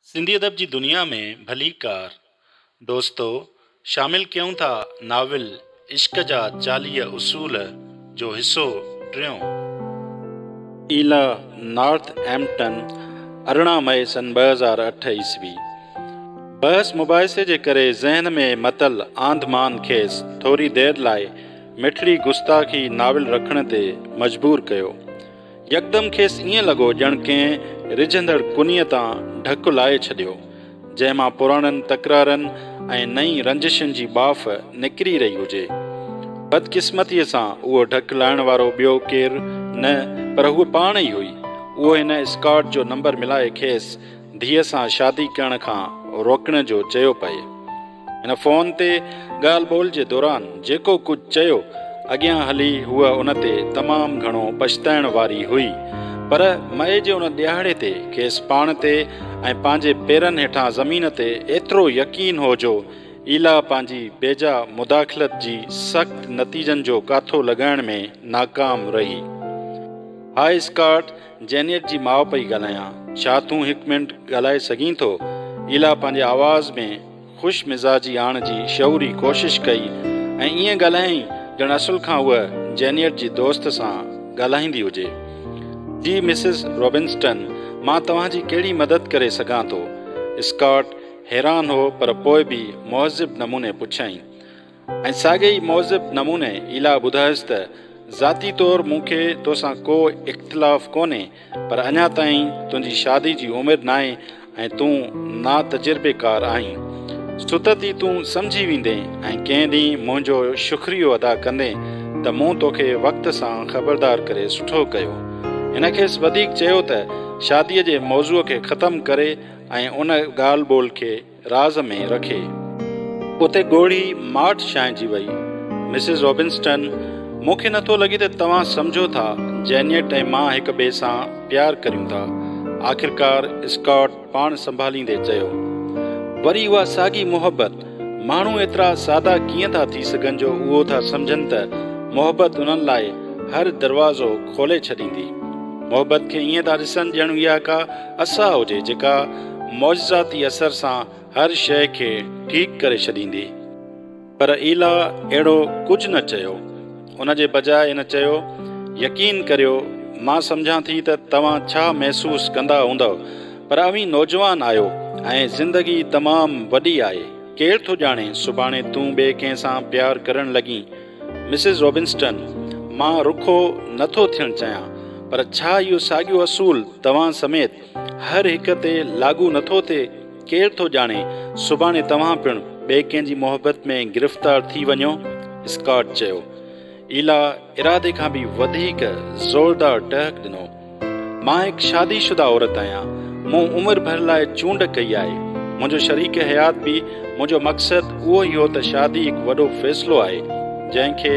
सिंधी अदब जी दुनिया में भली कार दोस्तों शामिल क्यों था नाविल इश्क जा 40 उसूल जो हिस्सो टियों। ईला नॉर्थ एम्पटन 18 मई सन 2008 ईस्वी। बहस मुबाहिसे जे करे ज़हन में मतल आंदमान खेस थोड़ी देर लाइ मिठड़ी गुस्ताखी नाविल रखण ते मजबूर कयो। यकदम खेस ईअं लॻो ॼण कंहिं रिझंदड़ कुनीअ तां ढकु लाहे छॾियो, जंहिंमां पुराणनि तकरारनि ऐं नई रंजिशुनि जी बाफ़ निकिरी रही हुजे। बदकिस्मतीअ सां उहो ढकु लाहिण वारो ॿियो केरु न पर हूअ पाण ई हुई। उहो हिन स्कॉट जो नंबर मिलाए खेसि धीअ सां शादी करण खां रोकण जो चयो पए। हिन फ़ोन ते ॻाल्हि ॿोल जे दौरान जेको कुझु चयो अॻियां हली हूअ उन ते तमामु घणो पछताइण वारी हुई, पर मए जे उन ॾियारे ते खेसि पाण ते ऐं पंहिंजे पेरनि हेठां ज़मीन ते एतिरो यकीन हो जो ईला पंहिंजी बेजा मुदाख़लत जी सख़्त नतीजनि जो काथो लॻाइण में नाकाम रही। हाय स्कॉट, जेनियट जी माउ पई ॻाल्हायां। छा तूं हिकु मिंट ॻाल्हाए सघीं थो? ईला पंहिंजे आवाज़ में ख़ुशि मिज़ाजी आण जी शऊरी कोशिश कई ऐं ईअं ॻाल्हायईं ॼण असुल खां उहा जेनियट जी दोस्त सां ॻाल्हाईंदी हुजे। जी मिसिस रॉबिन्सटन, मां तव्हांजी कहिड़ी मदद करे सघां थो? स्कॉट हैरान हो, पर पोइ बि मुहज़िब नमूने पुछाईं ऐं साॻे ई मुहज़िब नमूने ईला ॿुधायसि त ज़ाती तौरु मूंखे तोसां को इख़्तिलाफ़ कोन्हे, पर अञा ताईं तुंहिंजी शादी जी उमिरि नाहे ऐं तूं ना तजुर्बेकार आहीं। सुतती तूं सम्झी वेंदे ऐं कंहिं ॾींहुं मुंहिंजो शुक्रियो अदा कंदे त मूं तोखे वक़्त सां ख़बरदार करे सुठो कयो। हिन खेसि वधीक चयो त शादीअ जे मौज़ूअ खे ख़तमु करे ऐं उन ॻाल्हि ॿोल खे राज़ में रखे। उते ॻोढ़ी माठ छांइजी वई। मिसिस रॉबिन्सटन, मूंखे नथो लॻे त तव्हां सम्झो था जेनियट ऐं मां हिक ॿिए सां प्यार करियूं था, आख़िरकार स्कॉट पाण संभालींदे चयो। वरी उहा साॻी मुहबत। माण्हू एतिरा सादा कीअं था थी सघनि जो उहो था सम्झनि त मुहबत उन्हनि लाइ हर दरवाज़ो खोले छॾींदी। मुहबत खे ईअं था ॾिसनि ॼण इहा का असा हुजे जेका मौजज़ाती असर सां हर शइ खे ठीकु करे छॾींदी। पर ईला अहिड़ो कुझु न चयो। उन जे बजाए इन चयो, यकीन करियो मां सम्झां थी त तव्हां छा महसूसु कंदा हूंदव, पर अवी नौजवान आहियो ऐं ज़िंदगी तमामु वॾी आहे। केरु थो ॼाणे सुभाणे तूं ॿिए कंहिं सां प्यारु करणु लॻीं। मिसिस रॉबिन्सटन, मां रुखो नथो थियणु चाहियां, पर छा इहो साॻियो असूल तव्हां समेत हर हिक ते लागू नथो थिए? केरु थो ॼाणे सुभाणे तव्हां पिणु ॿिए कंहिंजी मोहबत में गिरफ़्तार थी वञो। स्कॉट चयो। ईला इरादे खां बि वधीक ज़ोरदार टहक ॾिनो। मां हिकु शादीशुदा औरत आहियां। मूं उमिरि भर लाइ चूंड कई आहे। मुंहिंजो शरीक हयात बि मुंहिंजो मक़सदु उहो ई हो त शादी हिकु वॾो फ़ैसिलो आहे जंहिंखे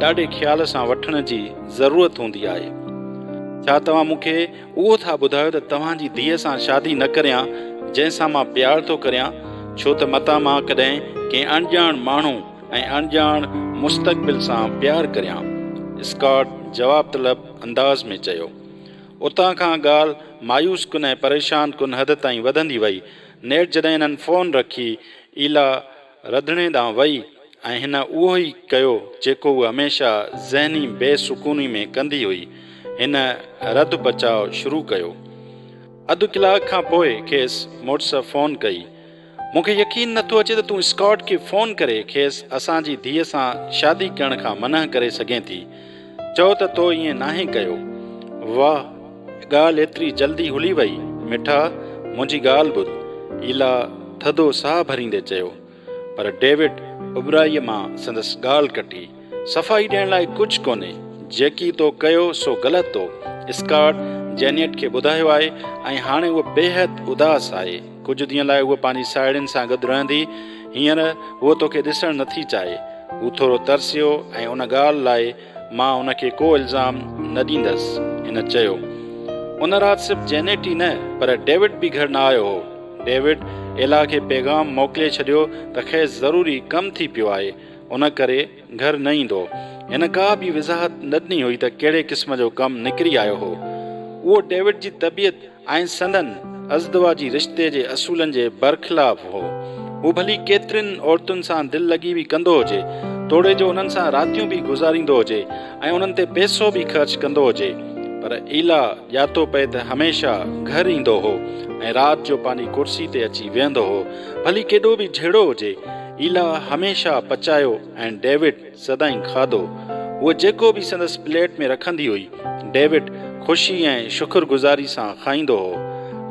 ॾाढे ख़्याल सां वठण जी ज़रूरत हूंदी आहे। छा तव्हां मूंखे उहो था ॿुधायो त तव्हांजी धीअ सां शादी न करियां जंहिंसां मां प्यार थो करियां, छो त मतां मां कॾहिं कंहिं अणॼाण माण्हू ऐं अणॼाण मुस्तक़बिल सां प्यार करियां? स्कॉट जवाब तलब अंदाज़ में चयो। उतां खां ॻाल्हि मायूस कुन ऐं परेशान कुन हद ताईं वधंदी वई। नेठ जॾहिं हिननि फ़ोन रखी, ईला रंधिणे ॾांहुं वई ऐं हिन उहो ई कयो जेको उहा हमेशह ज़हनी बेसुकूनी में कंदी हुई। हिन रद बचाव शुरू कयो। अधु कलाक खां पोइ खेसि मुड़ुस फ़ोन कई। मूंखे यकीन नथो अचे त तूं स्कॉट खे फ़ोन करे खेसि असांजी धीअ सां शादी करण खां मना करे सघें थी। चओ त तो ईअं नाहे कयो। वाह, ॻाल्हि एतिरी जल्दी हुली वई। मिठा, मुंहिंजी ॻाल्हि ॿुध। ईला थधो साह भरींदे चयो। पर डेविड उबराईअ मां संदसि ॻाल्हि कटी। सफ़ाई ॾियण लाइ कुझु कोन्हे। जेकी तो कयो सो ग़लति तो। स्कॉट जेनियट खे ॿुधायो आहे ऐं हाणे उहा बेहद उदास आहे। कुझु ॾींहं लाइ उहा पंहिंजी साहेड़ियुनि सां गॾु रहंदी। हींअर उहो तोखे ॾिसणु नथी चाहे। हू थोरो तरसियो ऐं उन ॻाल्हि लाइ मां उनखे को इल्ज़ाम न ॾींदसि, हिन चयो। उन राति सिर्फ़ु जेनेट ई न पर डेविड बि घर न आयो हो। डेविड एला खे पैगाम मोकिले छॾियो त खेसि ज़रूरी कमु थी पियो आहे, उन करे घर न ईंदो। हिन का बि वज़ाहत न ॾिनी हुई त कहिड़े क़िस्म जो कमु निकिरी आयो हो। उहो डेविड जी तबियत ऐं संदन अज़दवाजी रिश्ते जे असूलनि जे बरख़िलाफ़ हो। हू भली केतिरनि औरतुनि सां दिलि लॻी बि कंदो हुजे, तोड़े जो उन्हनि सां रातियूं बि गुज़ारींदो हुजे ऐं उन्हनि ते पैसो बि ख़र्च कंदो हुजे, पर ईला ॼातो पए त हमेशह घर ईंदो हो ऐं राति जो पंहिंजी कुर्सी ते अची वेहंदो हो, भली केॾो बि झेड़ो हुजे। ईला हमेशह पचायो ऐं डेविड सदाईं खाधो। उहो जेको बि संदसि प्लेट में रखंदी हुई, डेविड ख़ुशी ऐं शुक्रगुज़ारी सां खाईंदो हो।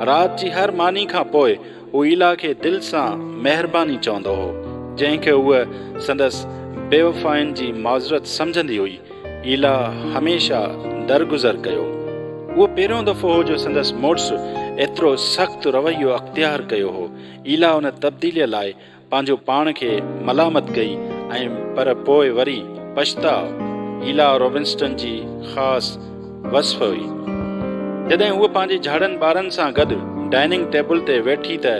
राति जी हर मानी खां पोइ हू ईला खे दिलि सां महिरबानी चवंदो हो, जंहिंखे उहा संदसि बेवफ़ाइनि जी माज़रत सम्झंदी हुई। ईला हमेशह दरगुज़र कयो। उहो पहिरियों दफ़ो हो जो संदसि मुड़ुसु एतिरो सख़्तु रवैयो अख़्तियार कयो हो। ईला उन तब्दीलीअ लाइ पंहिंजो पाण खे मलामत कई ऐं पर पोइ वरी पछताव। ईला रॉबिन्सन जी ख़ासि वस्फ़ हुई। जॾहिं उहा पंहिंजे झाड़नि ॿारनि सां गॾु डाइनिंग टेबल ते वेठी त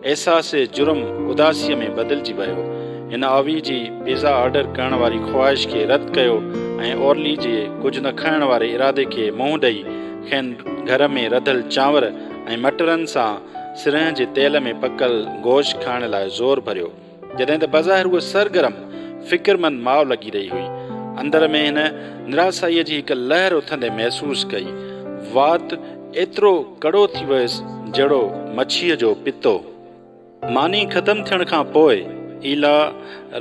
अहसासे जुर्म उदासीअ में बदिलजी वियो। हिन आवी जी पिज़ा ऑर्डर करण वारी ख़्वाहिश खे रद्द कयो ऐं ओरली जे कुझु न खाइण वारे इरादे खे मुंहुं ॾेई खेनि घर में रधियल चांवर ऐं मटरनि सां सिरह जे तेल में पकल गोश्त खाइण लाइ ज़ोर भरियो। जॾहिं त बज़ाहिर उहा सरगरम फ़िक्रमंद माउ लॻी रही हुई, अंदर में हिन निराशाईअ जी हिकु लहर उथंदे महसूसु कई। वात एतिरो कड़ो थी वियुसि जहिड़ो मच्छीअ जो पितो। मानी ख़तमु थियण खां पोइ ईला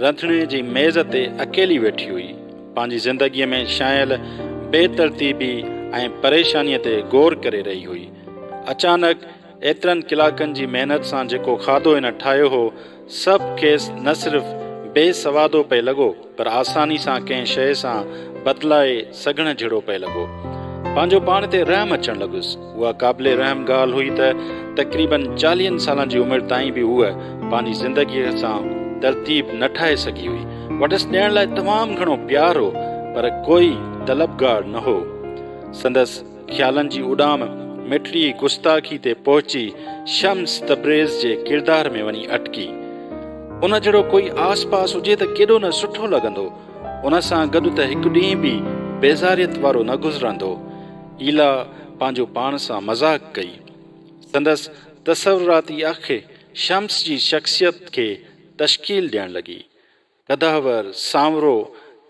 रंधिणे जी मेज़ ते अकेली वेठी हुई, पंहिंजी ज़िंदगीअ में शायल बेतरतीबी ऐं परेशानीअ ते गौर करे रही हुई। अचानक एतिरनि कलाकनि जी महिनत सां जेको खाधो हिन ठाहियो हो, सभु खेसि न सिर्फ़ु बेसवादो पिए लॻो, पर आसानी सां कंहिं शइ सां बदिलाए सघण जहिड़ो पिए लॻो। पंहिंजो पाण ते रहम अचणु लॻुसि। उहा क़ाबिले रहम ॻाल्हि हुई त तक़रीबन 40 सालनि जी उमिरि ताईं बि उहा पंहिंजी ज़िंदगीअ सां तरतीब न ठाहे सघी हुई। वटसि ॾियण लाइ तमामु घणो प्यार हो, पर कोई तलबगार न हो। संदसि ख़्यालनि जी उॾाम मिठड़ी गुस्ताखी ते पहुची शम्स तब्रेज़ जे किरदार में वञी अटकी। उन जहिड़ो कोई आस पास हुजे त केॾो न सुठो लॻंदो। उन सां गॾु त हिकु ॾींहुं बि बेज़ारियत वारो न गुज़रंदो। ईला पंहिंजो पाण सां मज़ाक कई। संदसि तसवुराती अखि शम्स जी शख़्सियत खे तश्कील ॾियणु लॻी। कदावर सांवरो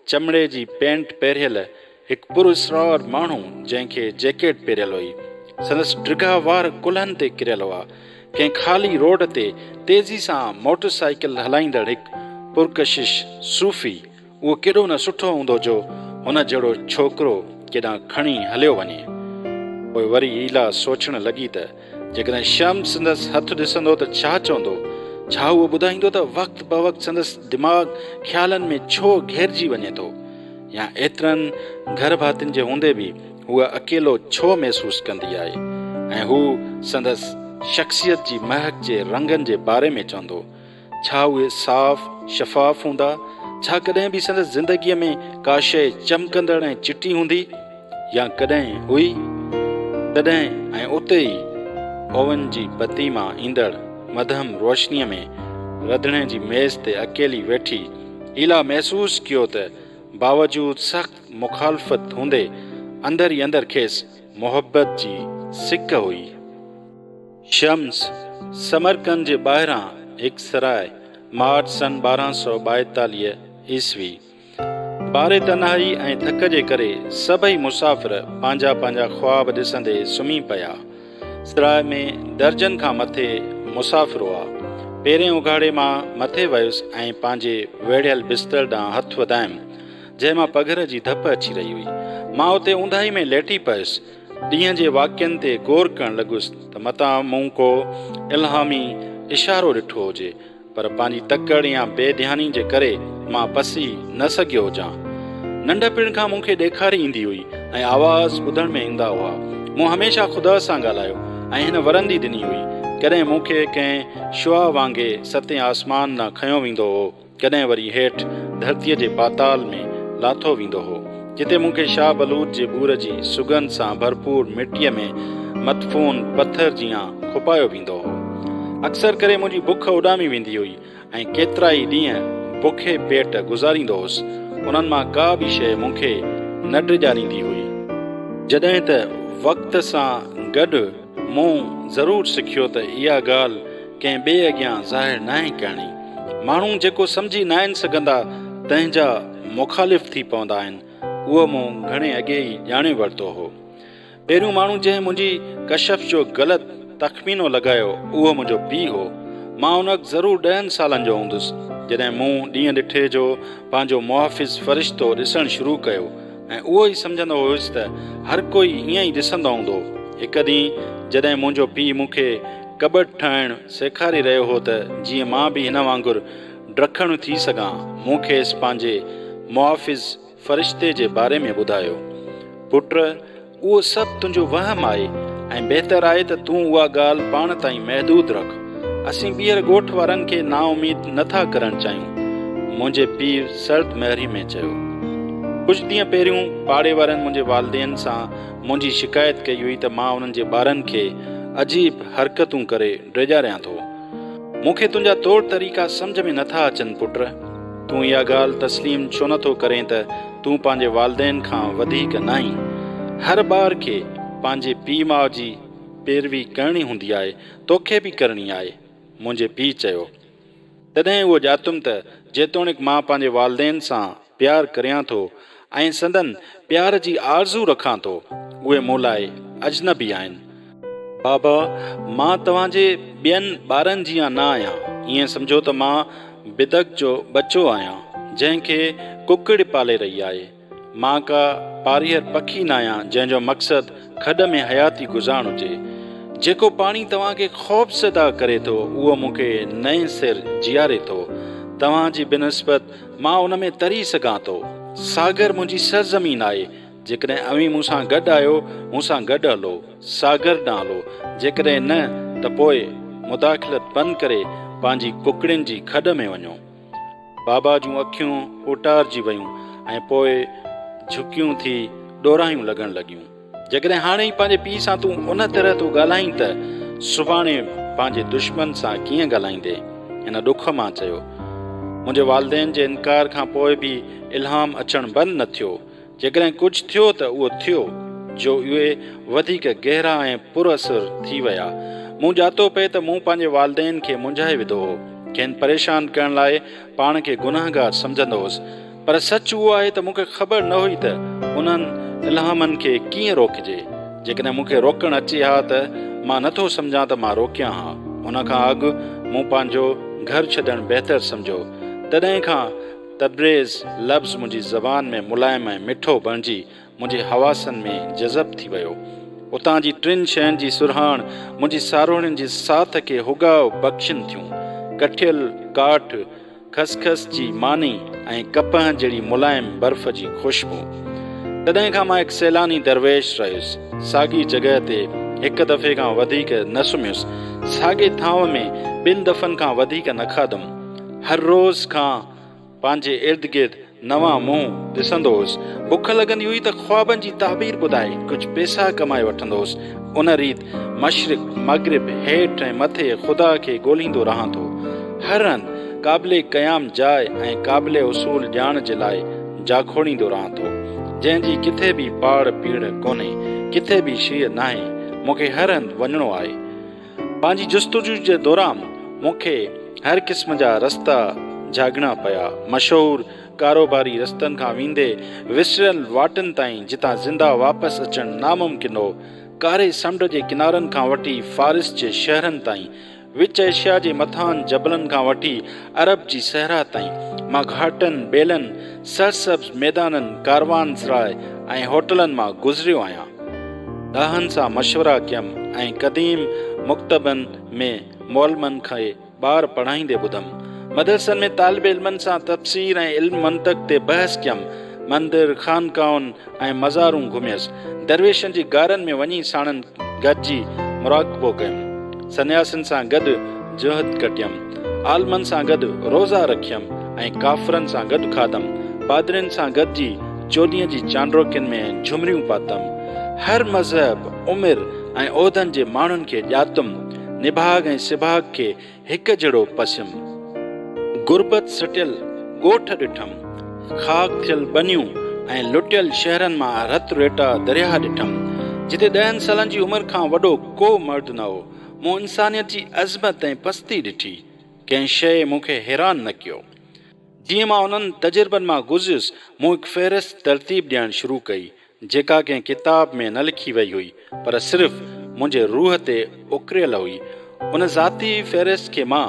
चमड़े जी पेंट पहिरियल हिकु पुरस्रार माण्हू, जंहिंखे जैकेट पहिरियल हुई, संदसि ड्रिघा वार कुल्हनि ते किरियल हुआ। कंहिं ख़ाली रोड ते तेज़ी सां मोटरसाइकिल हलाईंदड़ हिकु पुरकशिश सूफ़ी, उहो केॾो न सुठो हूंदो जो हुन जहिड़ो छोकिरो केॾांहुं खणी हलियो वञे। पोइ वरी ईला सोचणु लॻी त जेकॾहिं शम्स संदसि हथु ॾिसंदो त छा चवंदो। छा उहो ॿुधाईंदो त वक़्तु ब वक़्तु संदसि दिमाग़ ख़्यालनि में छो घेरिजी वञे थो, या एतिरनि घर भातियुनि जे हूंदे बि उहा अकेलो छो महसूसु कंदी आहे, ऐं हू संदसि शख़्सियत जी महक जे रंगनि जे बारे में चवंदो। छा उहे साफ़ शफ़ाफ़ हूंदा? छा कॾहिं बि संदसि ज़िंदगीअ में का शइ चमकंदड़ ऐं चिटी हूंदी, या कॾहिं हुई? तॾहिं ऐं उते ई ओवन जी बत्ती मां ईंदड़ मध्यम रोशनीअ में रंधिणे जी मेज़ ते अकेली वेठी ईला महसूसु कयो त बावजूद सख़्त मुखालफ़त हूंदे अंदर ई अंदर खेसि मोहब्बत जी सिक हुई। शम्स समरकंद जे ॿाहिरां हिकु सराय, मार्च सन 1242 ईस्वी। बारे तन्हाई ऐं थक जे करे सभई मुसाफ़िर पंहिंजा पंहिंजा ख्वाब ॾिसंदे सुम्ही पिया। सराय में दर्जन खां मथे मुसाफ़िर हुआ। पहिरें उघाड़े मां मथे वियुसि ऐं पंहिंजे वेढ़ियल बिस्तर ॾांहुं हथु वधायुमि, जंहिं मां पघर जी धप अची रही हुई। मां उते ऊंदाही में लेटी पियुसि। ॾींहं जे वाक्यनि ते गौर करणु लॻुसि त मतां मूं को इल्हामी इशारो ॾिठो हुजे, पर पंहिंजी तकड़ या बेध्यानी जे करे मां पसी न सघियो हुजां। नंढपिण खां मूंखे ॾेखारी ईंदी हुई ऐं आवाज़ ॿुधण में ईंदा हुआ। मूं हमेशह ख़ुदा सां ॻाल्हायो ऐं हिन वरंदी ॾिनी हुई। कॾहिं मूंखे कंहिं शुआ वांगुरु सतें आसमान न खयो वेंदो हो, कॾहिं वरी हेठि धरतीअ जे पाताल में लाथो वेंदो हो, जिते मूंखे शाह बलूत जे ॿूर जी सुगंध सां भरपूर मिटीअ में मदफून पथर जियां खुपायो वेंदो हो। अक्सर करे मुंहिंजी बुख उॾामी वेंदी हुई ऐं केतिरा ई ॾींहं बुखे पेट गुज़ारींदो हुउसि। उन्हनि मां का बि शइ मूंखे न ॾिॼारींदी हुई। जॾहिं त वक़्त सां गॾु मूं ज़रूरु सिखियो त इहा ॻाल्हि कंहिं ॿिए अॻियां ज़ाहिर न आहे करणी। माण्हू जेको सम्झी न आहिनि सघंदा तंहिंजा मुखालिफ़ थी पवंदा आहिनि, उहो मूं घणे अॻे ई ॼाणे वरितो हो। पहिरियों माण्हू जंहिं मुंहिंजी कशफ जो ग़लति तख़मीनो लॻायो उहो मुंहिंजो पीउ हो। मां उन वक़्तु ज़रूरु 10 सालनि जो हूंदुसि जॾहिं मूं ॾींहं ॾिठे जो पंहिंजो मुहाफ़िज़ फ़रिश्तो ॾिसणु शुरू कयो ऐं उहो ई सम्झंदो हुयुसि त हर कोई हीअं ई ॾिसंदो हूंदो। हिकु ॾींहुं जॾहिं मुंहिंजो पीउ मूंखे कबट ठाहिणु सेखारे रहियो हो त जीअं मां बि हिन वांगुरु ड्रखणु थी सघां, मूं खेसि पंहिंजे मुहाफ़िज़ फ़रिश्ते जे बारे में ॿुधायो। पुट, उहो सभु तुंहिंजो वहम आहे ऐं बहितर आहे त तूं उहा ॻाल्हि पाण ताईं महदूद रख। असीं ॿीहर ॻोठ वारनि खे नाउमीद नथा करणु चाहियूं, मुंहिंजे पीउ सर्द महरी में चयो। कुझु ॾींहं पहिरियों पाड़े वारनि मुंहिंजे वालदेन सां मुंहिंजी शिकायत कई हुई त मां उन्हनि जे ॿारनि खे अजीब हरकतूं करे ड्रेॼारियां थो। मूंखे तुंहिंजा तौर तरीक़ा सम्झ में नथा अचनि पुट। तूं इहा ॻाल्हि तस्लीम छो नथो करें त तूं पंहिंजे वालदेन खां वधीक न आहीं। हर ॿार खे पंहिंजे पीउ माउ जी पैरवी करणी हूंदी आहे, तोखे बि करणी आहे, मुंहिंजे पीउ चयो। तॾहिं उहो ॼातुमि त जेतोणीकि मां पंहिंजे वालदेन सां प्यारु करियां थो ऐं संदन प्यार जी आरज़ू रखां थो, उहे मूं लाइ अजनबी आहिनि। बाबा, मां तव्हांजे ॿियनि ॿारनि जीअं न आहियां। ईअं सम्झो त मां बिदक जो बचो आहियां जंहिंखे कुकड़ पाले रही आहे। मां का पारीहर पखी न आहियां जंहिंजो मक़सदु खॾ में हयाती गुज़ारणु हुजे। जेको पाणी तव्हांखे ख़ौफ़ज़दा करे थो उहो मूंखे नए सिर जीआरे थो। तव्हांजी बिनिस्बत मां उन में तरी सघां थो। सागर मुंहिंजी सरज़मीन आहे। जेकॾहिं अवी मूंसां गॾु आहियो, मूंसां गॾु हलो, सागर न हलो। जेकॾहिं न त पोइ मुदाख़िलत बंदि करे पंहिंजी कुकड़ियुनि जी खॾ में वञो। बाबा जूं अखियूं उटारजी वयूं ऐं पोइ झुकियूं थी ॾोरायूं लॻण लॻियूं। जेकॾहिं हाणे ई पंहिंजे पीउ सां तूं उन तरह तूं ॻाल्हाईं त सुभाणे पंहिंजे दुश्मन सां कीअं ॻाल्हाईंदे, हिन ॾुख मां चयो। मुंहिंजे वालदेन जे इनकार खां पोइ बि इल्हाम अचणु बंदि न थियो। जेकॾहिं कुझु थियो त उहो थियो जो उहे वधीक गहरा ऐं पुरअसर थी विया। मूं ॼातो पए त मूं पंहिंजे वालदेन खे मुंझाए विधो हो, खेनि परेशान करण लाइ पाण खे गुनाहगार सम्झंदो हुउसि। पर सच उहो आहे त मूंखे ख़बर न हुई त उन्हनि इल्हामनि खे कीअं रोकिजे। जेकॾहिं मूंखे रोकणु अचे हा त मां नथो सम्झां त मां रोकियां हा। उन खां अॻु मूं पंहिंजो घर छॾणु बहितर सम्झो। तॾहिं खां तब्रेज़ लफ़्ज़ मुंहिंजी ज़बान में मुलायम ऐं मिठो बणिजी मुंहिंजे हवासनि में जज़ब थी वियो। उतां जी 3 शयुनि जी सुरहाण मुंहिंजी सारोड़ियुनि जी साथ खे हुगाव बख़्शिन थियूं। कठियल काठ, खसखस जी मानी ऐं कपह जहिड़ी मुलायम बर्फ़ जी ख़ुशबू। तॾहिं खां मां हिकु सैलानी दरवेश रहियुसि। साॻी जॻह ते हिकु दफ़े खां वधीक न सुम्हियुसि। साॻे थांव में 2 दफ़नि खां वधीक न खाधुमि। हर रोज़ खां पंहिंजे इर्द गिर्द नवां मुंहुं ॾिसंदो हुउसि। बुख लॻंदी हुई त ख्वाबनि जी ताबीर ॿुधाए कुझु पैसा कमाए वठंदो हुउसि। उन रीति मशरिक़, मग़रिब, हेठि ऐं मथे ख़ुदा खे ॻोल्हींदो रहां थो। हर हंधि क़ाबिले क़याम जाइ ऐं क़ाबिले उसूल ॼाण जे लाइ जाखोड़ींदो रहां थो, जंहिंजी किथे बि पाड़ पीड़ कोन्हे, किथे बि शीर नाहे। मूंखे हर हंधि वञिणो आहे। पंहिंजी जुस्तजू जे दौरान मूंखे हर क़िस्म जा रस्ता झागणा पिया। मशहूरु कारोबारी रस्तनि खां वेंदे विसरियल वाटनि ताईं जितां ज़िंदा वापसि अचणु नामुमकिन हो। कारे समुंड जे किनारनि खां वठी फारिस जे शहरनि ताईं, विच एशिया जे मथान जबलनि खां वठी अरब जी सहरा ताईं, मां घाटनि, ॿेलनि, सरसब्ज़ मैदाननि, कारवानसराय ऐं होटलनि मां गुज़रियो आहियां। ॾाहनि सां मशवरा कयमि ऐं क़दीम मुक्तबनि में मौलमनि खे ॿार पढ़ाईंदे ॿुधमि। मदरसनि में तालिब इल्मनि सां तफ़सीर ऐं इल्म मंतक़ ते बहस कयमि। मंदिर, ख़ानकाउनि ऐं मज़ारूं घुमियसि। दरवेशनि जी गारनि में वञी साणनि गॾिजी मुराक़बो कयुमि। सन्यासियुनि सां गॾु जुहद कटियमि। आलमनि सां गॾु रोज़ा रखियमि ऐं काफ़रनि सां गॾु खाधमि। पादरियुनि सां गॾिजी चोॾीअ जी चांड्रोकियुनि में झुमरियूं पातमि। हर मज़हब, उमिरि ऐं उहिदनि जे माण्हुनि खे ॼातुमि। निभाग ऐं सिभाग खे हिकु जहिड़ो पसियुमि। गुरबत सटियल ॻोठ ॾिठमि। ख़ाक थियल बनियूं ऐं लुटियल शहरनि मां रत रेटा दरिया ॾिठमि। जिते 10 सालनि जी उमिरि खां वॾो को मर्द न हो। मूं इंसानियत जी अज़मत ऐं पस्ती ॾिठी। कंहिं शइ मूंखे हैरान न कयो। जीअं मां उन्हनि तजुर्बनि मां गुज़िरियुसि, मूं हिकु फ़हिरिस्त तरतीब ॾियणु शुरू कई, जेका कंहिं किताब में न लिखी वई हुई, पर सिर्फ़ु मुंहिंजे रूह ते उकरियल हुई। उन ज़ाती फ़हिरिस्त खे मां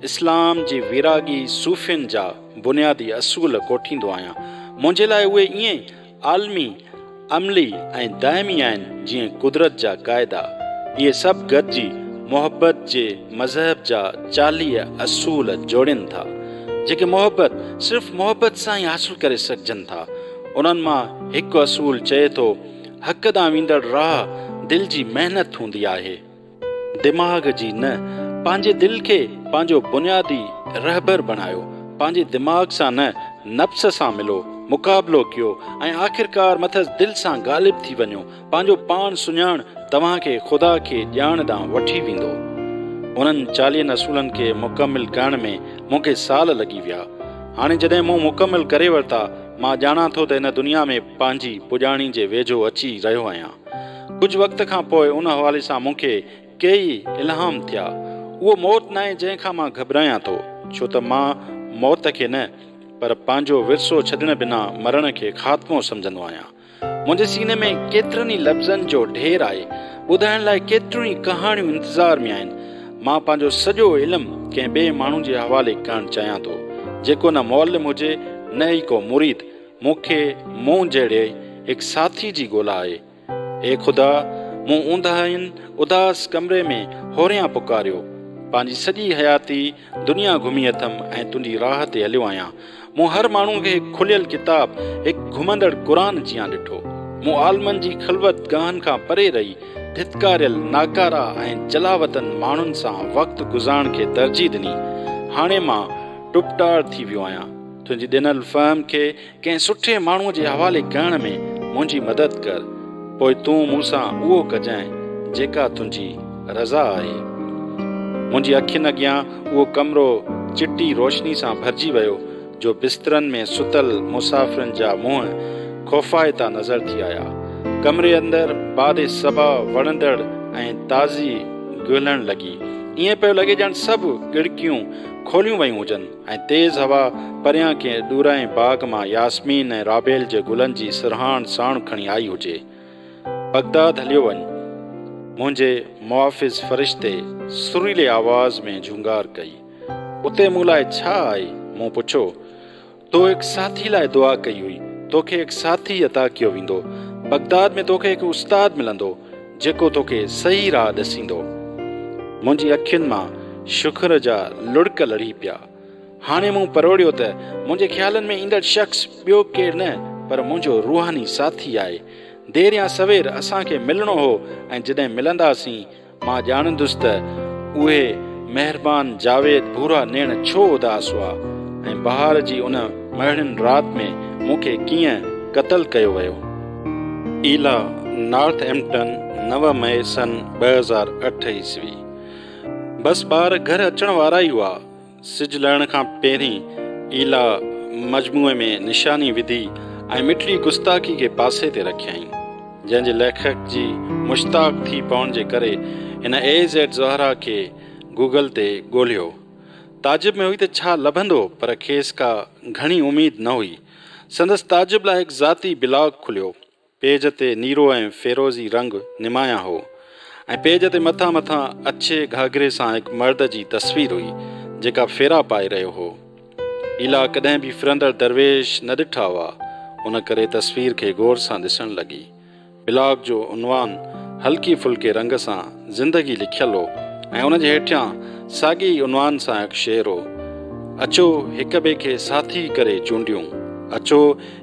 इस्लाम जी विरागी सूफ़ियुनि जा बुनियादी असूल कोठींदो आहियां। मुंहिंजे लाइ उहे ईअं आलमी, अमली ऐं दाइमी आहिनि जीअं कुदरत जा क़ाइदा। इहे सभु गॾिजी मोहबत जे मज़हब जा 40 असूल जोड़नि था, जेके मोहबत सिर्फ़ु मोहबत सां ई हासिलु करे सघजनि था। उन्हनि मां हिकु असूल चए थो, हक़ ॾांहुं वेंदड़ राह दिलि जी महिनत हूंदी आहे, दिमाग़ जी न। पंहिंजे दिलि खे पंहिंजो बुनियादी रहबर बणायो। पंहिंजे दिमाग़ सां न, नफ़्स सां मिलो, मुक़ाबिलो कयो ऐं आख़िरकार मथस दिलि सां ग़ालिब थी वञो। पंहिंजो पाण सुञाण तव्हांखे ख़ुदा खे ॼाण ॾांहुं वठी वेंदो। उन्हनि 40 असूलनि खे मुकमिल करण में मूंखे साल लॻी विया। हाणे जॾहिं मूं मुकमिल करे वरिता, मां ॼाणा थो त हिन दुनिया में पंहिंजी पुॼाणी जे वेझो अची रहियो आहियां। कुझु वक़्त खां पोइ उन हवाले सां मूंखे कई इल्हाम थिया। उहो मौत न आहे जंहिंखां मां घबरायां थो, छो त मां मौत खे न, पर पंहिंजो विरसो छॾण बिना मरण खे ख़ात्मो सम्झंदो आहियां। मुंहिंजे सीने में केतिरनि ई लफ़्ज़नि जो ढेर आहे, ॿुधाइण लाइ केतिरियूं ई कहाणियूं इंतज़ार में आहिनि। मां पंहिंजो सॼो इल्मु कंहिं ॿिए माण्हू जे हवाले करणु चाहियां थो, जेको न मुअल्लिम हुजे न ई को मुरीद। मूंखे मूं जहिड़े हिकु साथी जी ॻोल्हा आहे। हे ख़ुदा, मूं ऊंदाहिनि उदास कमरे में होरियां पुकारियो। पंहिंजी सॼी हयाती दुनिया घुमी अथमि ऐं तुंहिंजी राह ते हलियो आहियां। मूं हर माण्हू खे हिकु खुलियल किताब, हिकु घुमंदड़ क़ुरान जियां ॾिठो। मूं आलमनि जी ख़िलवत गाहनि खां परे रही धितकारियल, नाकारा ऐं जलावतन माण्हुनि सां वक़्तु गुज़ारण खे तरजीह ॾिनी। हाणे मां टुपटार थी वियो आहियां। तुंहिंजी ॾिनल फ़हम खे कंहिं सुठे माण्हूअ जे हवाले करण में मुंहिंजी मदद कर, पोइ तूं मूंसां उहो कजांइ जेका तुंहिंजी रज़ा आहे। मुंहिंजी अखियुनि अॻियां उहो कमिरो चिटी रोशनी सां भरिजी वियो, जो बिस्तरनि में सुतल मुसाफ़िरनि जा मुंहं ख़ौफ़ाइता नज़र थी आया। कमरे अंदरि बादे सबा वणंदड़ ऐं ताज़ी ॻोल्हण लॻी। ईअं पियो लॻे ॼण सभु खिड़कियूं खोलियूं वयूं हुजनि ऐं तेज़ हवा परियां कंहिं ॾूराए बाग़ मां यास्मीन ऐं राबेल जे गुलनि जी सिरहाण साण खणी आई हुजे। बगदाद हलियो वञ, मुंहिंजे मुआफ़िज़ फ़रिश्ते सुरीले आवाज़ में झुंगार कई। उते मूं लाइ छा आहे? मूं पुछो। तो हिकु साथी लाइ दुआ कई हुई। तोखे हिकु साथी अता कयो वेंदो। बगदाद में तोखे हिकु उस्ताद मिलंदो, जेको तोखे सही राह ॾसींदो। मुंहिंजी अखियुनि मां शुक्र जा लुड़क लड़ी पिया। हाणे मूं परोड़ियो त मुंहिंजे ख़्यालनि में ईंदड़ शख़्स ॿियो केरु न, पर मुंहिंजो रूहानी साथी आहे। देर या सवेर असांखे मिलणो हो ऐं जॾहिं मिलंदासीं, मां ॼाणंदुसि त उहे महिरबान जावेद भूरा नेण छो उदास हुआ ऐं बहार जी उन महणनि राति में मूंखे कीअं क़तल कयो वियो। ईला, नॉर्थ एम्पटन, 9 मई सन 2008 ईस्वी। बसि ॿार घर अचण वारा ई हुआ। सिज लहण खां पहिरीं ईला मजमूए में निशानी विधी ऐं मिठड़ी गुस्ताखी खे पासे ते रखियईं, जंहिंजे लेखक जी मुश्ताक़ थी पवण जे करे हिन AZ ज़हरा खे गूगल ते ॻोल्हियो। ताजिब में हुई त छा लभंदो, पर खेसि का घणी उमेद न हुई। संदसि ताजिब लाइ हिकु ज़ाती ब्लॉग खुलियो। पेज ते नीरो ऐं फेरोज़ी रंग निमाया हो ऐं पेज ते मथां मथां अछे घाघरे सां हिकु मर्द जी तस्वीर हुई, जेका फेरा पाए रहियो हो। ईला कॾहिं बि फिरंदड़ दरवेश न ॾिठा हुआ, उन करे तस्वीर खे गौर सां ॾिसण लॻी। ब्लॉग जो उनवान हल्की फुल्के रंग सां ज़िंदगी लिखियल हो ऐं उन जे हेठियां साॻी उनवान सां हिकु शेर हो। अचो हिक ॿिए खे साथी करे चूंडियूं, अचो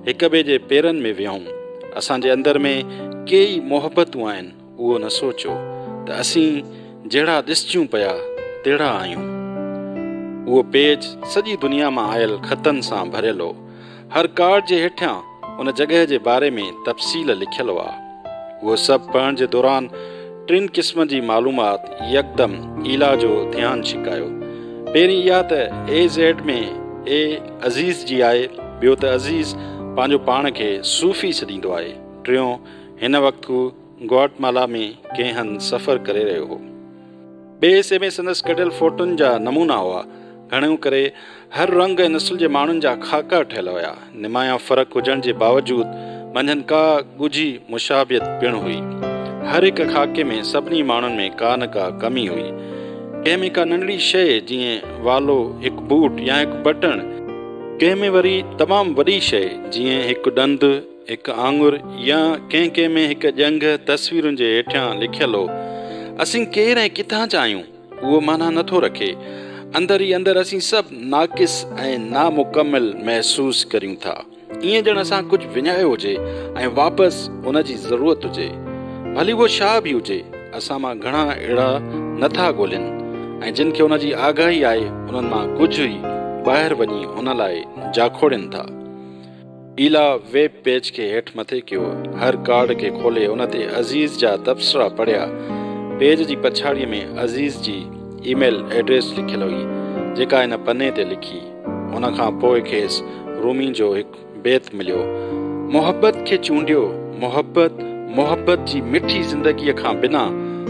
हिक ॿिए जे पेरनि में विहूं। असांजे अंदर में केई मोहबतूं आहिनि, उहो न सोचो त असीं जहिड़ा ॾिसजूं पिया तहिड़ा आहियूं। उहो पेज सॼी दुनिया मां आयल ख़तनि सां भरियल हो। हर कार्ड जे हेठियां उन जॻह जे बारे में तफ़सील लिखियल हुआ। उहो सभु पढ़ण जे दौरान 3 क़िस्म जी मालूमात यकदमि ईला जो ध्यानु छिकायो। पहिरीं इहा त AZ में अज़ीज़ जी आहे, ॿियो त अज़ीज़ पंहिंजो पाण खे सूफ़ी सॾींदो आहे, टियों हिन वक़्तु ग्वाटमाला में कंहिं हंधि सफ़र करे रहियो हो। ॿिए हिसे में संदसि कढियल फोटुनि जा नमूना हुआ। घणो करे हर रंग ऐं नस्ल जे माण्हुनि जा खाका ठहियल हुया। निमाया फ़र्क़ु हुजण जे बावजूदि मंझंदि का ॻुझी मुशाबियत पिणु हुई। हर हिकु खाके में सभिनी माण्हुनि में का न का कमी हुई। कंहिं में का नंढड़ी शइ जीअं वालो, हिकु बूट या हिकु बटण, कंहिं में वरी तमामु वॾी शइ जीअं हिकु ॾंदु, हिकु आङुर, या कंहिं में हिकु ॼंघ तस्वीरुनि जे हेठियां लिखियल हो, असीं केरु ऐं किथां जा आहियूं उहो माना नथो रखे। अंदरि ई अंदरि असीं सभु नाक़िस ऐं नामुकमिल महसूसु करियूं था, ईअं ॼण असां कुझु विञायो हुजे ऐं वापसि उन जी ज़रूरत हुजे। भली उहो छा बि हुजे, असां मां घणा अहिड़ा नथा ॻोल्हिनि ऐं जिन खे उन जी आगाही आहे उन्हनि मां कुझु ई ॿाहिरि वञी उन लाइ जाखोड़नि था। ईला वेब पेज खे हेठि मथे कयो, हर कार्ड खे खोले उन ते अज़ीज़ जा तबसरा पढ़िया। पेज जी पछाड़ीअ में अज़ीज़ जी ईमेल एड्रेस लिखियल हुई, जेका हिन पने ते लिखी। उन खां पोइ खेसि रूमी जो हिकु बेत मिलियो, मोहबत खे चूंडियो, मोहबत जी मिठी ज़िंदगीअ खां बिना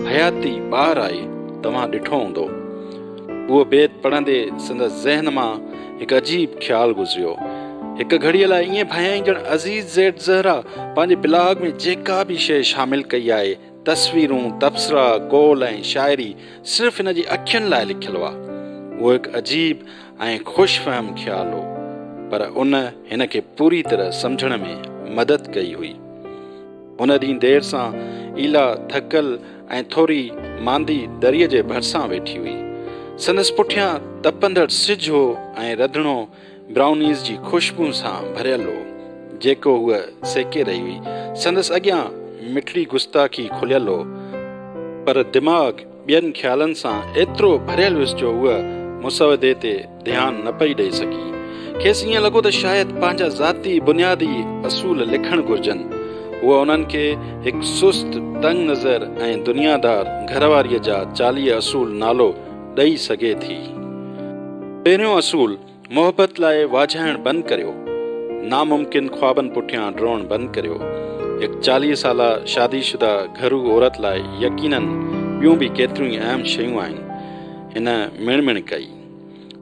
हयाती ॿार आहे, तव्हां ॾिठो हूंदो। उहो बेत पढ़ंदे संदसि ज़हन मां हिकु अजीब ख़्यालु गुज़रियो। हिकु घड़ीअ लाइ ईअं भयाई ॼण अज़ीज़ ज़ेड ज़हरा पंहिंजे ब्लॉग में जेका बि शइ शामिल कई आहे, तस्वीरूं, तबसरा, कौल ऐं शाइरी, सिर्फ़ु हिन जी अखियुनि लाइ लिखियलु हुआ। उहो हिकु अजीब ऐं ख़ुशफ़हम ख़्यालु हो, पर उन हिन खे पूरी तरह सम्झण में मदद कई हुई। उन ॾींहुं देर सां ईला थकल ऐं थोरी मांदी दरीअ जे भरिसां वेठी हुई। संदसि पुठियां तपंदड़ सिज हो ऐं रधिणो ब्राउनीज़ जी ख़ुशबू सां भरियल हो, जेको हूअ सेके रही हुई। संदसि अॻियां मिठड़ी गुस्ताखी खुलियल हो, पर दिमाग़ ॿियनि ख़्यालनि सां एतिरो भरियल हुअसि जो उहा मुसवदे ते ध्यानु न पई ॾेई सघी। खेसि ईअं लॻो त शायदि पंहिंजा ज़ाती बुनियादी असूल लिखणु घुरिजनि। उहा उन्हनि खे हिकु सुस्त, तंग नज़र ऐं दुनियादार घरवारीअ जा 40 असूल नालो ॾेई सघे थी। पहिरियों असूल, मोहबत लाइ वाझाइण बंदि करियो, नामुमकिन ख्वाबनि पुठियां ड्रोण बंदि करियो। हिकु 40 साला शादीशुदा घरू औरत लाइ यकीनन ॿियूं बि केतिरियूं ई अहम शयूं आहिनि। हिन मिण कई,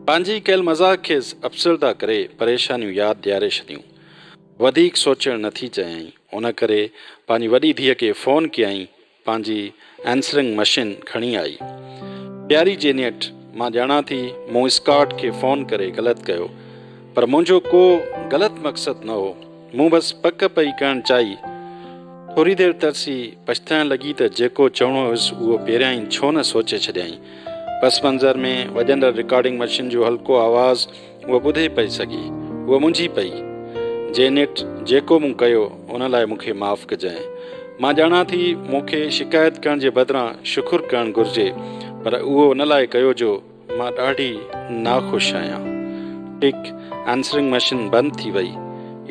पंहिंजी कयल मज़ाक खे अफ़सरदा करे परेशानियूं यादि ॾियारे छॾियूं। वधीक सोचणु नथी चाहियईं, उन करे पंहिंजी वॾी धीअ खे फ़ोन कयईं। पंहिंजी एंसरिंग मशीन खणी आई। प्यारी जेनियट, मां ॼाणा थी मूं स्कॉट खे फ़ोन करे ग़लति कयो, पर मुंहिंजो को ग़लति मक़सदु न हो। मूं बसि पक पई करणु चाही। थोरी देरि तरसी पछताइण लॻी त जेको चवणो हुयुसि उहो पहिरियां ई छो न सोचे छॾियईं। पस मंज़र में वॼंदड़ रिकॉर्डिंग मशीन जो हल्को आवाज़ उहा ॿुधे पई सघी। उहा मुंझी पई। जेनेट, जेको मूं कयो उन लाइ मूंखे माफ़ु कजांइ। मां ॼाणा थी मूंखे शिकायत करण जे बदिरां शुकुरु करणु घुरिजे, पर उहो उन लाइ कयो जो मां ॾाढी नाख़ुशि आहियां। टिक, आंसरिंग मशीन बंदि थी वई।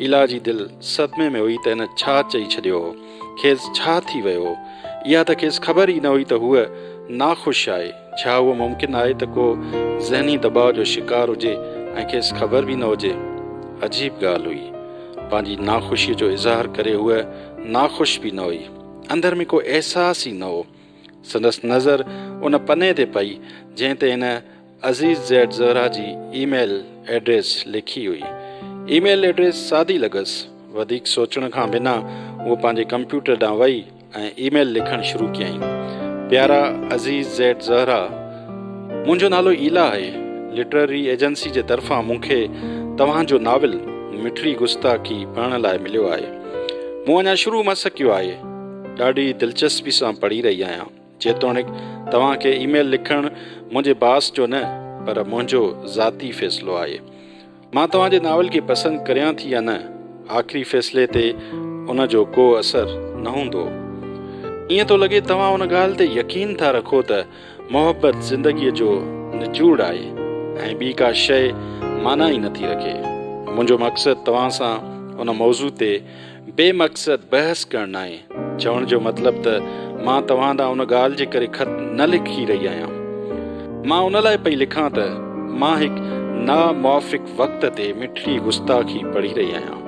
ईला जी दिलि सदमे में हुई त हिन छा चई छॾियो हो, खेसि छा थी वियो हो। इहा त खेसि ख़बर ई न हुई त हूअ नाख़ुशि आहे। छा उहो मुमकिन आहे त को ज़हनी दबाव जो शिकार हुजे ऐं खेसि ख़बर बि न हुजे। अजीब ॻाल्हि हुई। पंहिंजी नाख़ुशीअ जो इज़हार करे हूअ नाख़ुशि बि न हुई। अंदर में को अहसास ई न हो। संदसि नज़र उन पने ते पई जंहिं ते हिन अज़ीज़ ज़ैड ज़हरा जी ईमेल एड्रेस लिखी हुई। ईमेल एड्रेस सादी लॻसि। वधीक सोचण खां बिना उहो पंहिंजे कंप्यूटर ॾांहुं वई ऐं ईमेल लिखणु शुरू कयईं। प्यारा अज़ीज़ ज़ैड ज़हरा, मुंहिंजो नालो ईला आहे। लिटरेरी एजेंसी जे तरफ़ां मूंखे तव्हांजो नाविल मिठड़ी गुस्ताखी पढ़ण लाइ मिलियो आहे। मूं अञा शुरू मस कयो आहे। ॾाढी दिलचस्पी सां पढ़ी रही आहियां। जेतोणीकि तव्हांखे ईमेल लिखणु मुंहिंजे बास जो न, पर मुंहिंजो ज़ाती फ़ैसिलो आहे। मां तव्हांजे नावल खे पसंदि करियां थी या न, आख़िरी फ़ैसिले ते उन जो को असरु न हूंदो। ईअं थो लॻे तव्हां उन ॻाल्हि ते यकीन था रखो त मोहबत ज़िंदगीअ जो निचोड़ आहे ऐं ॿी का शइ माना ई नथी रखे। मुंहिंजो मक़सदु तव्हां सां उन मौज़ू ते बेमक़सद बहस करणु आहे। चवण जो मतिलबु त मां तव्हां ॾांहुं उन ॻाल्हि जे करे ख़त न लिखी रही आहियां। मां उन लाइ पई लिखां त मां हिकु नामुवाफ़िक़ वक़्त ते मिठड़ी गुस्ताखी पढ़ी रही आहियां।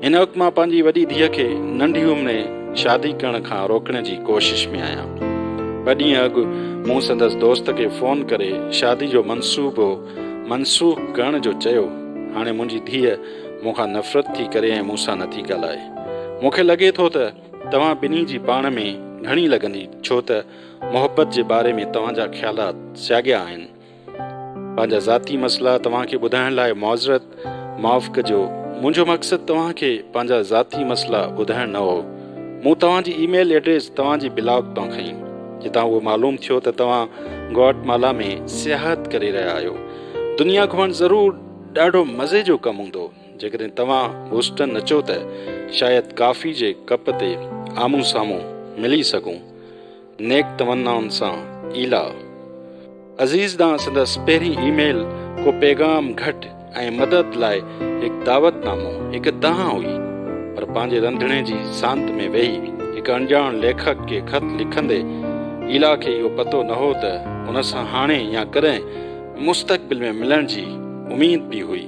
हिन वक़्तु मां पंहिंजी वॾी धीअ खे नंढी उमिरि शादी करण खां रोकण जी कोशिश में आहियां। ॿ ॾींहं अॻु मूं संदसि दोस्त खे फ़ोन करे शादी जो मनसूबो मनसूख़ करण जो चयो। हाणे मुंहिंजी धीअ मूंखां नफ़रत थी करे ऐं मूंसां नथी ॻाल्हाए। मूंखे लॻे थो त तव्हां ॿिन्ही जी पाण में घणी लॻंदी, छो त मोहबत जे बारे में तव्हांजा ख़्यालात साॻिया आहिनि। पंहिंजा ज़ाती मसइला तव्हांखे ॿुधाइण लाइ मुआज़रत, माफ़ कजो। मुंहिंजो मक़सदु तव्हांखे पंहिंजा ज़ाती मसइला ॿुधाइण न हो। मूं तव्हांजी ईमेल एड्रेस तव्हांजी ब्लॉग तां खईं, जितां उहो मालूम थियो त तव्हां ग्वाटेमाला में सियाहत करे रहिया आहियो। दुनिया घुमणु ज़रूरु ॾाढो मज़े जो कमु हूंदो। जेकॾहिं तव्हां बोस्टन अचो त शायदि काफ़ी जे कप ते आम्हूं साम्हूं मिली सघूं। नेक तमन्नाउनि सां, ईला। अज़ीज़ ॾांहुं संदसि पहिरीं ईमेल को पैगाम घटि ऐं मदद लाइ हिकु दावतनामो, हिकु दहा हुई। पर पंहिंजे रंधिणे जी सांत में वेही हिकु अणॼाण लेखक खे ख़त लिखंदे ईला खे इहो पतो न हो त हुन सां हाणे या कॾहिं मुस्तक़बिल में मिलण जी उमेद बि हुई।